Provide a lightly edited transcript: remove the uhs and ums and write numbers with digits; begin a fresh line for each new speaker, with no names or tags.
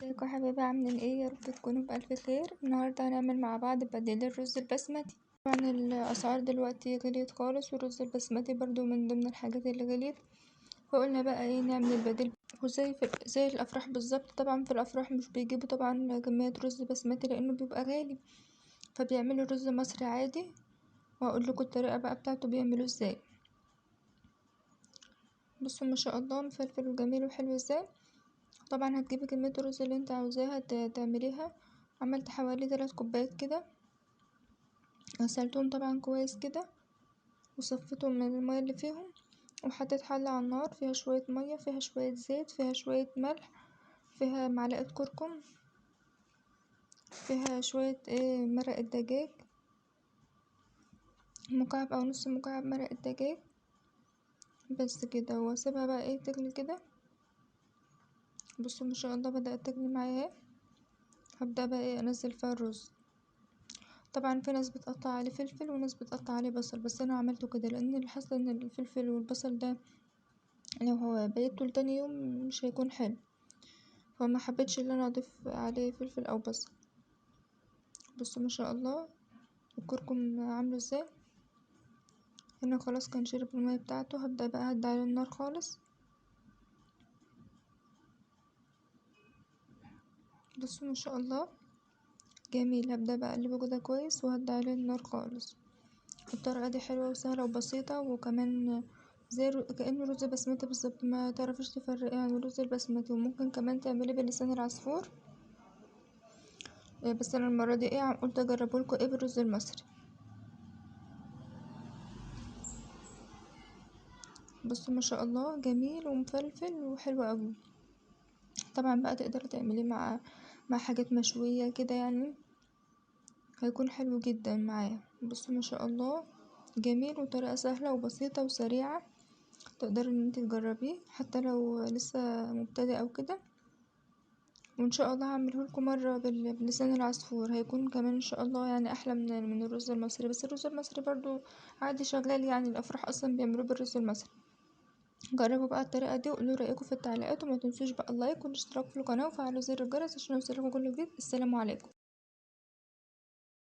ازيكم يا حبايبي، عاملين ايه؟ يا رب تكونوا بألف خير. النهارده هنعمل مع بعض بديل الرز البسمتي. طبعا الاسعار دلوقتي غليت خالص، والرز البسمتي برضو من ضمن الحاجات اللي غليت، فقلنا بقى ايه نعمل البديل. وزي زي الافراح بالظبط. طبعا في الافراح مش بيجيبوا طبعا كمية رز بسمتي لانه بيبقى غالي، فبيعملوا رز مصري عادي، وهقول لكم الطريقة بقى بتاعته بيعملوه ازاي. بصوا ما شاء الله مفلفل وجميل وحلو ازاي. طبعا هتجيبي كمية الرز اللي انت عاوزاها تعمليها. عملت حوالي 3 كوبايات كده، غسلتهم طبعا كويس كده وصفيتهم من المية اللي فيهم، وحطيت حلة على النار فيها شوية مية، فيها شوية زيت، فيها شوية ملح، فيها معلقة كركم، فيها شوية مرق الدجاج، مكعب او نص مكعب مرق الدجاج بس كده. واسيبها بقى تغلي كده. بصوا ما شاء الله بدأت تغلي معايا اهي. هبدأ بقى انزل فيها الرز. طبعا في ناس بتقطع عليه فلفل وناس بتقطع عليه بصل، بس انا عملته كده لان اللي حاسه ان الفلفل والبصل ده لو هو بيته لتاني يوم مش هيكون حلو، فما حبيتش ان انا اضيف عليه فلفل او بصل. بصوا ما شاء الله الكركم عامله ازاي. هنا خلاص كان شرب المية بتاعته. هبدأ بقى اهدي عليه النار خالص. بصوا ما شاء الله جميل. هبدأ بقى اقلبه كده كويس وهدي عليه النار خالص. الطريقة دي حلوة وسهلة وبسيطة، وكمان زي كأنه رز بسمتي بالظبط، ما تعرفيش تفرقي عن الرز البسمتي. وممكن كمان تعمليه بلسان العصفور، بس انا المرة دي قلت اجربهولكوا بالرز المصري. بصوا ما شاء الله جميل ومفلفل وحلو قوي. طبعا بقى تقدري تعمليه مع حاجات مشوية كده يعني، هيكون حلو جدا معايا. بصوا ما شاء الله جميل، وطريقة سهلة وبسيطة وسريعة، تقدري ان انت تجربيه حتى لو لسه مبتدئ او كده. وان شاء الله هعملهولكم مرة بلسان العصفور، هيكون كمان ان شاء الله يعني احلى من الرز المصري. بس الرز المصري برضو عادي شغال يعني، الافراح اصلا بيعملوه بالرز المصري. جربوا بقى الطريقة دي وقولوا رأيكم في التعليقات، وما تنسوش بقى اللايك والاشتراك في القناة وفعلوا زر الجرس عشان يوصلكوا كل جديد. السلام عليكم.